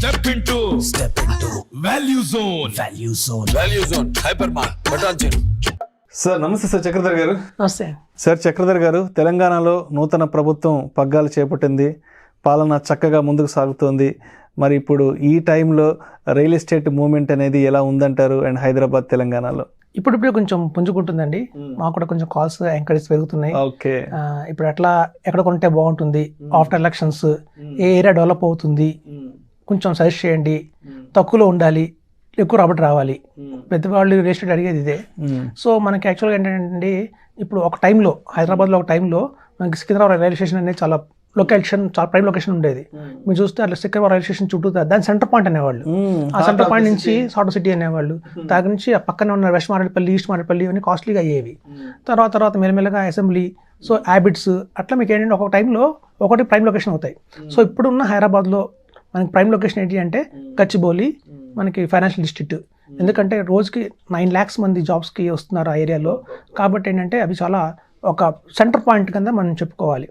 Step into Value Zone Hypermart Patanjali. Sir నమస్తే sir Chakradhar గారు. నమస్తే సార్ చక్రధర్ గారు, తెలంగాణలో నూతన ప్రభుత్వం పగ్గాలు చేపట్టింది, పాలన చక్కగా ముందుకు సాగుతోంది. మరి ఇప్పుడు ఈ టైంలో రియల్ ఎస్టేట్ మూవ్మెంట్ అనేది ఎలా ఉందంటారు? అండ్ హైదరాబాద్ తెలంగాణలో ఇప్పుడు కొంచెం పుంజుకుంటుందండి. మాకు కూడా కొంచెం కాల్స్ ఎంకరేజ్ పెరుగుతున్నాయి. ఓకే, ఇప్పుడు ఎట్లా ఎక్కడ కొంటే బాగుంటుంది, ఆఫ్టర్ ఎలక్షన్స్ ఏ ఏరియా డెవలప్ అవుతుంది, కొంచెం సజెస్ట్ చేయండి, తక్కువలో ఉండాలి, ఎక్కువ రాబట్టి రావాలి, పెద్దవాళ్ళు రియల్ ఎస్టేట్ అడిగేది ఇదే. సో మనకి యాక్చువల్గా ఏంటంటే ఇప్పుడు ఒక టైంలో హైదరాబాద్లో ఒక టైంలో మనకి సికింద్రాబాద్ రైల్వే స్టేషన్ అనేది చాలా ప్రైమ్ లొకేషన్ ఉండేది. మీరు చూస్తే అట్లా సికింద్రాబాద్ రైల్వే స్టేషన్ చుట్టూ దాని సెంటర్ పాయింట్ అనేవాళ్ళు. ఆ సెంటర్ పాయింట్ నుంచి సార్ట్ సిటీ అనేవాళ్ళు. దాని నుంచి ఆ పక్కన ఉన్న వెస్ట్ మారేడుపల్లి, ఈస్ట్ మారేడుపల్లి ఇవన్నీ కాస్ట్లీగా అయ్యేవి. తర్వాత మెల్లమెల్లగా అసెంబ్లీ, సో హ్యాబిట్స్, అట్లా మీకు ఏంటంటే ఒక టైంలో ఒకటి ప్రైమ్ లొకేషన్ అవుతాయి. సో ఇప్పుడున్న హైదరాబాద్లో మనకి ప్రైమ్ లొకేషన్ ఏంటి అంటే గచ్చిబౌలి, మనకి ఫైనాన్షియల్ డిస్ట్రిక్ట్. ఎందుకంటే రోజుకి 9 lakhs మంది జాబ్స్కి వస్తున్నారు ఆ ఏరియాలో. కాబట్టి ఏంటంటే అవి చాలా ఒక సెంటర్ పాయింట్ కింద మనం చెప్పుకోవాలి.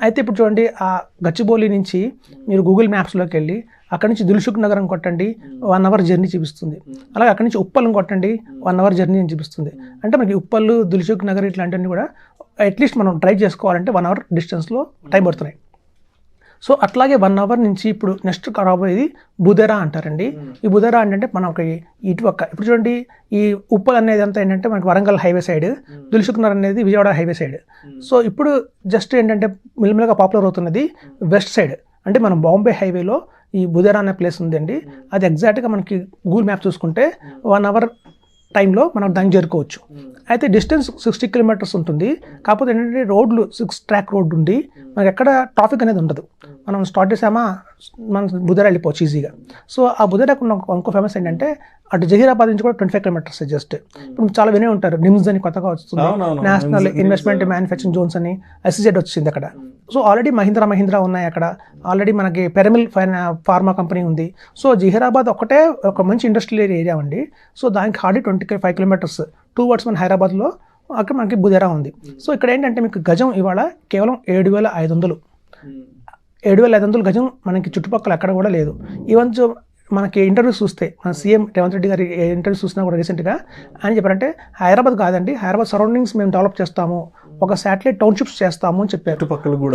అయితే ఇప్పుడు చూడండి, ఆ గచ్చిబౌలి నుంచి మీరు గూగుల్ మ్యాప్స్లోకి వెళ్ళి అక్కడ నుంచి దిల్సుఖ్ నగరం కొట్టండి, 1 hour జర్నీ చూపిస్తుంది. అలాగే అక్కడ నుంచి ఉప్పల్ని కొట్టండి, 1 hour జర్నీ అని చూపిస్తుంది. అంటే మనకి ఉప్పల్, దిల్సుఖ్ నగర్ ఇట్లాంటివన్నీ కూడా అట్లీస్ట్ మనం డ్రైవ్ చేసుకోవాలంటే 1 hour డిస్టెన్స్లో టైం పడుతున్నాయి. సో అట్లాగే 1 hour నుంచి ఇప్పుడు నెక్స్ట్ రాబోయేది బుధేరా అంటారండి. ఈ బుధేరా అంటే మనకి ఇటు పక్క ఇప్పుడు చూడండి, ఈ ఉప్పల్ అనేది అంతా ఏంటంటే మనకి వరంగల్ హైవే సైడ్, దిల్సుఖ్ నగర్ అనేది విజయవాడ హైవే సైడ్. సో ఇప్పుడు జస్ట్ ఏంటంటే మిల్లిమిల్లిగా పాపులర్ అవుతున్నది వెస్ట్ సైడ్. అంటే మనం బాంబే హైవేలో ఈ బుధేరా అనే ప్లేస్ ఉందండి. అది ఎగ్జాక్ట్గా మనకి గూగుల్ మ్యాప్ చూసుకుంటే 1 hour టైంలో మనం దానికి చేరుకోవచ్చు. అయితే డిస్టెన్స్ 60 kilometers ఉంటుంది. కాకపోతే ఏంటంటే రోడ్లు 6 track రోడ్డు ఉంది. మనకి ఎక్కడ ట్రాఫిక్ అనేది ఉండదు. మనం స్టార్ట్ చేసామా మనం బుధేరా వెళ్ళిపోవచ్చు ఈజీగా. సో ఆ బుధేరాకు ఉన్న ఇంకో ఫేమస్ ఏంటంటే అటు జహీరాబాద్ నుంచి కూడా 25 kilometers జస్ట్. ఇప్పుడు చాలా వినే ఉంటారు, నిమ్స్ అని కొత్తగా వస్తుంది, నేషనల్ ఇన్వెస్ట్మెంట్ మ్యానుఫ్యాక్చరింగ్ జోన్స్ అని SEZ వచ్చింది అక్కడ. సో ఆల్రెడీ మహీంద్రా ఉన్నాయి అక్కడ. ఆల్రెడీ మనకి పెరమిల్ ఫార్మా కంపెనీ ఉంది. సో జహీరాబాద్ ఒకటే ఒక మంచి ఇండస్ట్రియల్ ఏరియా అండి. సో దానికి హార్డీ 25 kilometers towards మన హైదరాబాద్లో అక్కడ మనకి బుధేరా ఉంది. సో ఇక్కడ ఏంటంటే మీకు గజం ఇవాళ కేవలం 7,500 గజం మనకి చుట్టుపక్కల ఎక్కడ కూడా లేదు. ఈవెన్ మనకి ఇంటర్వ్యూస్ చూస్తే మన సీఎం రేవంత్ రెడ్డి గారి ఇంటర్వ్యూస్ చూసినా కూడా రీసెంట్గా ఆయన చెప్పారంటే హైదరాబాద్ కాదండి, హైదరాబాద్ సరౌండింగ్స్ మేము డెవలప్ చేస్తాము, ఒక శాటిలైట్ టౌన్షిప్స్ చేస్తాము అని చెప్పారు.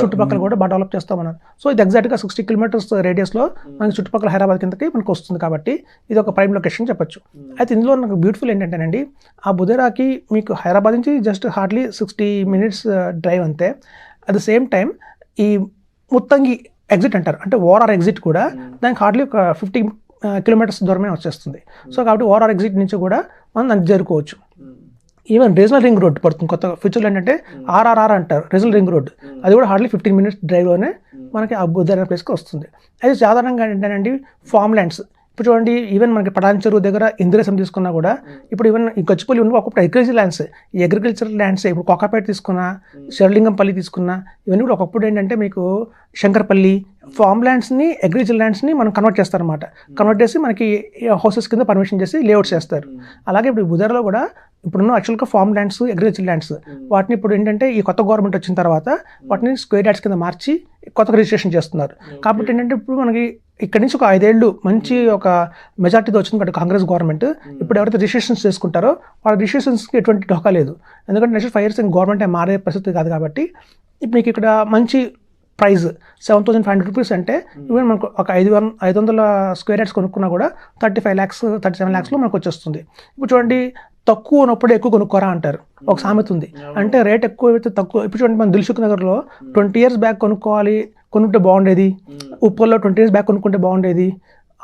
చుట్టుపక్కల కూడా బాగా డెవలప్ చేస్తామన్నారు. సో ఇది ఎగ్జాక్ట్గా 60 kilometers రేడియస్లో మనకి చుట్టుపక్కల హైదరాబాద్ కిందకి మనకు వస్తుంది. కాబట్టి ఇది ఒక ప్రైమ్ లొకేషన్ చెప్పొచ్చు. అయితే ఇందులో నాకు బ్యూటిఫుల్ ఏంటంటేనండి, ఆ బుధేరాకి మీకు హైదరాబాద్ నుంచి జస్ట్ హార్డ్లీ 60 minutes డ్రైవ్ అంతే. అట్ ద సేమ్ టైం ఈ ముత్తంగి ఎగ్జిట్ అంటారు, అంటే ఓఆర్ఆర్ ఎగ్జిట్ కూడా దానికి హార్డ్లీ ఒక 50 kilometers దూరమే వచ్చేస్తుంది. సో కాబట్టి ఓఆర్ఆర్ ఎగ్జిట్ నుంచి కూడా మనం దానికి చేరుకోవచ్చు. ఈవెన్ రీజనల్ రింగ్ రోడ్ పడుతుంది కొత్త ఫ్యూచర్లో ఏంటంటే RRR అంటారు, రీజనల్ రింగ్ రోడ్. అది కూడా హార్డ్లీ 15 minutes డ్రైవ్లోనే మనకి ఆ బుధేరా ప్లేస్కి వస్తుంది. అయితే సాధారణంగా ఏంటంటే ఫామ్ ల్యాండ్స్ ఇప్పుడు చూడండి, ఈవెన్ మనకి పటాన్ చెరువు దగ్గర ఇంద్రేశం తీసుకున్నా కూడా ఇప్పుడు ఈవెన్ ఈ గచ్చిపల్లి ఉన్న ఒకప్పుడు అగ్రికల్చర్ ల్యాండ్స్, ఈ అగ్రికల్చర్ ల్యాండ్స్ ఇప్పుడు కోకాపేట తీసుకున్నా, శరలింగంపల్లి తీసుకున్నా, ఇవన్నీ కూడా ఒకప్పుడు ఏంటంటే మీకు శంకర్పల్లి ఫామ్ ల్యాండ్స్ని అగ్రికల్చర్ ల్యాండ్స్ని మనం కన్వర్ట్ చేస్తారనమాట. కన్వర్ట్ చేసి మనకి హౌసెస్ కింద పర్మిషన్ చేసి లేఅవుట్స్ చేస్తారు. అలాగే ఇప్పుడు బుధేరాలో కూడా ఇప్పుడున్న యాక్చువల్గా ఫామ్ ల్యాండ్స్, అగ్రికల్చర్ ల్యాండ్స్ వాటిని ఇప్పుడు ఏంటంటే ఈ కొత్త గవర్నమెంట్ వచ్చిన తర్వాత వాటిని స్క్వేర్ యార్డ్స్ కింద మార్చి కొత్తగా రిజిస్ట్రేషన్ చేస్తున్నారు. కాబట్టి ఏంటంటే ఇప్పుడు మనకి ఇక్కడి నుంచి ఒక 5 ఏళ్ళు మంచి ఒక మెజార్టీతో వచ్చింది కాబట్టి కాంగ్రెస్ గవర్నమెంట్. ఇప్పుడు ఎవరైతే రిజిస్ట్రేషన్స్ చేసుకుంటారో వాళ్ళ రిజిస్ట్రేషన్స్కి ఎటువంటి ఢోకా లేదు. ఎందుకంటే నెక్స్ట్ 5 years గవర్నమెంట్ మారే పరిస్థితి కాదు. కాబట్టి ఇప్పుడు మీకు ఇక్కడ మంచి ప్రైస్ 7,500 rupees అంటే ఈవెన్ మనకు ఒక 500 square yards కొనుక్కున్నా కూడా 35 lakhs 37 lakhsలో మనకు వచ్చేస్తుంది. ఇప్పుడు చూడండి, తక్కువ ఉన్నప్పుడు ఎక్కువ కొనుక్కోరా అంటారు, ఒక సామెత ఉంది. అంటే రేట్ ఎక్కువ అయితే తక్కువ. ఇప్పుడు చూడండి, మన దిల్సుఖ్ నగర్లో 20 years బ్యాక్ కొనుక్కుంటే బాగుండేది, ఉప్పల్లో 20 years బ్యాక్ కొనుక్కుంటే బాగుండేది.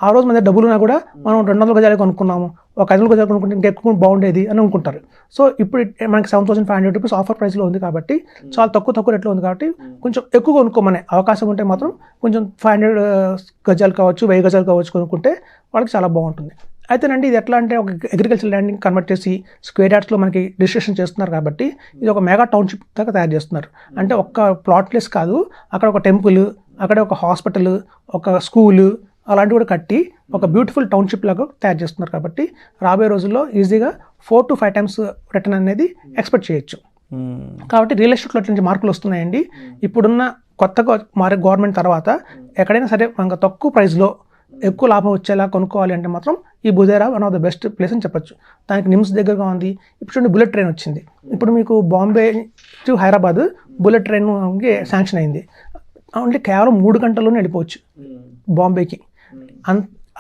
ఆ రోజు మన డబ్బులు ఉన్నా కూడా మనం 200 గజాలు కొనుక్కున్నాము, ఒక 500 గజాలు కొనుక్కుంటే ఇంకా ఎక్కువ బాగుండేది అని అనుకుంటారు. సో ఇప్పుడు మనకి 7,500 rupees ఆఫర్ ప్రైస్లో ఉంది కాబట్టి చాలా తక్కువ రేట్లో ఉంది. కాబట్టి కొంచెం ఎక్కువ కొనుక్కోమనే అవకాశం ఉంటే మాత్రం కొంచెం 500 గజాలు కావచ్చు, 1000 గజాలు కావచ్చు కొనుక్కుంటే వాళ్ళకి చాలా బాగుంటుంది. అయితేనండి ఇది ఎట్లా అంటే ఒక అగ్రికల్చర్ ల్యాండ్ని కన్వర్ట్ చేసి స్క్వేర్ యార్డ్స్లో మనకి రిజిస్ట్రేషన్ చేస్తున్నారు. కాబట్టి ఇది ఒక మెగా టౌన్షిప్ దాకా తయారు చేస్తున్నారు. అంటే ఒక్క ప్లాట్ ప్లేస్ కాదు, అక్కడ ఒక టెంపుల్, అక్కడ ఒక హాస్పిటల్, ఒక స్కూలు అలాంటివి కూడా కట్టి ఒక బ్యూటిఫుల్ టౌన్షిప్ లాగా తయారు చేస్తున్నారు. కాబట్టి రాబోయే రోజుల్లో ఈజీగా 4 to 5 times రిటర్న్ అనేది ఎక్స్పెక్ట్ చేయొచ్చు. కాబట్టి రియల్ ఎస్టేట్లో నుంచి మార్కులు వస్తున్నాయండి. ఇప్పుడున్న కొత్తగా మారే గవర్నమెంట్ తర్వాత ఎక్కడైనా సరే మనకు తక్కువ ప్రైస్లో ఎక్కువ లాభం వచ్చేలా కొనుక్కోవాలి అంటే మాత్రం ఈ Budhera one of the best place అని చెప్పొచ్చు. దానికి నిమ్స్ దగ్గరగా ఉంది. ఇప్పుడు చూడండి బుల్లెట్ ట్రైన్ వచ్చింది. ఇప్పుడు మీకు బాంబే టు హైదరాబాద్ బుల్లెట్ ట్రైన్కి శాంక్షన్ అయింది. ఓన్లీ కేవలం 3 గంటల్లోనే వెళ్ళిపోవచ్చు బాంబేకి.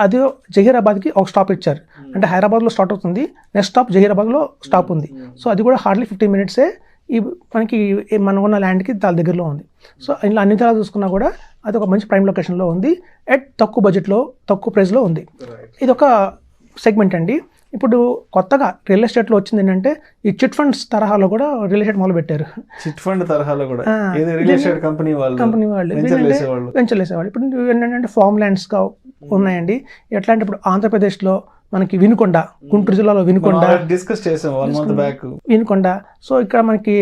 అది జహీరాబాద్కి ఒక స్టాప్ ఇచ్చారు. అంటే హైదరాబాద్లో స్టార్ట్ అవుతుంది, నెక్స్ట్ స్టాప్ జహీరాబాద్లో స్టాప్ ఉంది. సో అది కూడా హార్డ్లీ 15 మినిట్సే ఈ మనకి మనం ఉన్న ల్యాండ్కి చాలా దగ్గరలో ఉంది. సో ఇలా అన్ని తరాలు చూసుకున్నా కూడా అది ఒక మంచి ప్రైమ్ లొకేషన్లో ఉంది, ఎట్ తక్కువ బడ్జెట్లో తక్కువ ప్రైస్లో ఉంది. ఇది ఒక సెగ్మెంట్ అండి. ఇప్పుడు కొత్తగా రియల్ ఎస్టేట్లో వచ్చింది ఏంటంటే ఈ చిట్ ఫండ్స్ తరహాలో కూడా రియల్ ఎస్టేట్ మొదలు పెట్టారు. చిట్ ఫండ్ తరహాలో కూడా రియల్ ఎస్టేట్ కంపెనీ వాళ్ళు వెంచర్లు వేసేవాళ్ళు. ఇప్పుడు ఏంటంటే ఫార్మ్ ల్యాండ్స్గా ఉన్నాయండి. ఎట్లా అంటే ఇప్పుడు ఆంధ్రప్రదేశ్లో మనకి వినుకొండ, గుంటూరు జిల్లాలో వినుకొండ డిస్కస్ చేసాం 1 month బ్యాక్. వినుకొండ. సో ఇక్కడ మనకి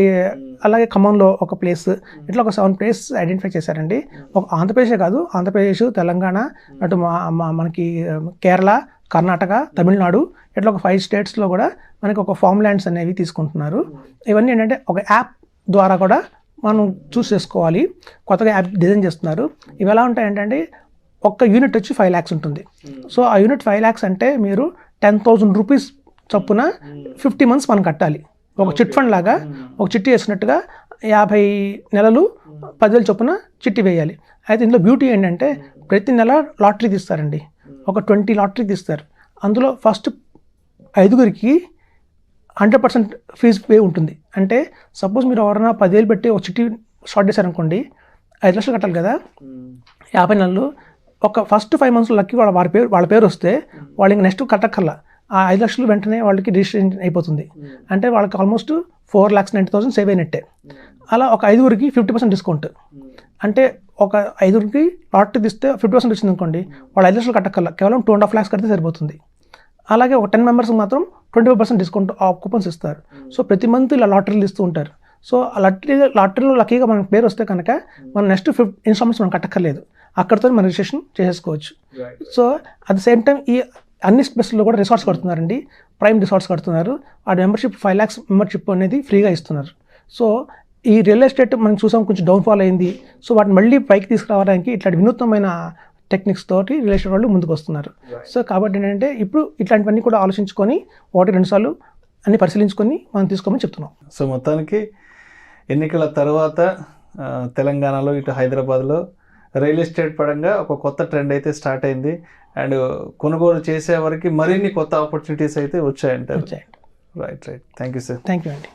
అలాగే ఖమ్మంలో ఒక ప్లేస్, ఇట్లా ఒక 7 ప్లేస్ ఐడెంటిఫై చేశారండి. ఒక ఆంధ్రప్రదేశే కాదు, ఆంధ్రప్రదేశ్, తెలంగాణ, అటు మనకి కేరళ, కర్ణాటక, తమిళనాడు, ఇట్లా ఒక 5 స్టేట్స్లో కూడా మనకి ఒక ఫార్మ్ ల్యాండ్స్ అనేవి తీసుకుంటున్నారు. ఇవన్నీ ఏంటంటే ఒక యాప్ ద్వారా కూడా మనం చూస్ చేసుకోవాలి. కొత్తగా యాప్ డిజైన్ చేస్తున్నారు. ఇవి ఎలా ఉంటాయి ఏంటంటే ఒక్క యూనిట్ వచ్చి 5 lakhs ఉంటుంది. సో ఆ యూనిట్ 5 lakhs అంటే మీరు 10,000 రూపీస్ చొప్పున 50 months మనం కట్టాలి. ఒక చిట్ ఫండ్ లాగా ఒక చిట్టి వేసినట్టుగా 50 నెలలు 10,000 చొప్పున చిట్టి వేయాలి. అయితే ఇందులో బ్యూటీ ఏంటంటే ప్రతి నెల లాటరీ తీస్తారండి. ఒక 20 లాటరీ తీస్తారు. అందులో ఫస్ట్ 5గురికి 100% ఫీజు పే ఉంటుంది. అంటే సపోజ్ మీరు ఎవరైనా 10,000 పెట్టి ఒక చిట్టి స్టార్ట్ చేశారనుకోండి, 5 లక్షలు కట్టాలి కదా. 50 నెలలు ఒక ఫస్ట్ 5 months లక్కి వాళ్ళ పేరు వస్తే వాళ్ళు ఇంక నెక్స్ట్ కట్టక్కర్లా. ఆ 5 లక్షలు వెంటనే వాళ్ళకి రిజిస్ట్రేషన్ అయిపోతుంది. అంటే వాళ్ళకి ఆల్మోస్ట్ 4,90,000 సేవ్ అయినట్టే. అలా ఒక 5గురికి 50% డిస్కౌంట్. అంటే ఒక 5గురికి లాటరీ తీస్తే 50% వచ్చింది అనుకోండి, వాళ్ళు 5 లక్షలు కట్టక్కర్లా, కేవలం 2.5 lakhs కడితే సరిపోతుంది. అలాగే ఒక 10 members మాత్రం 25% డిస్కౌంట్ కూపన్స్ ఇస్తారు. సో ప్రతి మంత్ ఇలా లాటరీలు ఇస్తూ ఉంటారు. సో లాటరీలో లక్కీగా మనకు పేరు వస్తే కనుక మనం నెక్స్ట్ 5 ఇన్స్టాల్మెంట్స్ మనం కట్టక్కర్లేదు, అక్కడితో మనం రిజిస్ట్రేషన్ చేసేసుకోవచ్చు. So at the same time ఈ అన్ని స్పేస్లో కూడా రిసార్ట్స్ కడుతున్నారండి, ప్రైమ్ రిసార్ట్స్ కడుతున్నారు. ఆ మెంబర్షిప్ 5 lakhs మెంబర్షిప్ అనేది ఫ్రీగా ఇస్తున్నారు. సో ఈ రియల్ ఎస్టేట్ మనం చూసాం కొంచెం డౌన్ఫాల్ అయింది. సో వాటిని మళ్ళీ పైకి తీసుకురావడానికి ఇట్లాంటి వినూత్నమైన టెక్నిక్స్ తోటి రియల్ ఎస్టేట్ వాళ్ళు ముందుకు వస్తున్నారు. సో కాబట్టి ఏంటంటే ఇప్పుడు ఇట్లాంటివన్నీ కూడా ఆలోచించుకొని 1-2 సార్లు అన్ని పరిశీలించుకొని మనం తీసుకోమని చెప్తున్నాం. సో మొత్తానికి ఎన్నికల తర్వాత తెలంగాణలో ఇటు హైదరాబాద్లో రియల్ ఎస్టేట్ పరంగా ఒక కొత్త ట్రెండ్ అయితే స్టార్ట్ అయింది. అండ్ కొనుగోలు చేసే వరకు మరిన్ని కొత్త ఆపర్చునిటీస్ అయితే వచ్చాయంటారు. Right. Thank you sir. Thank you అండి.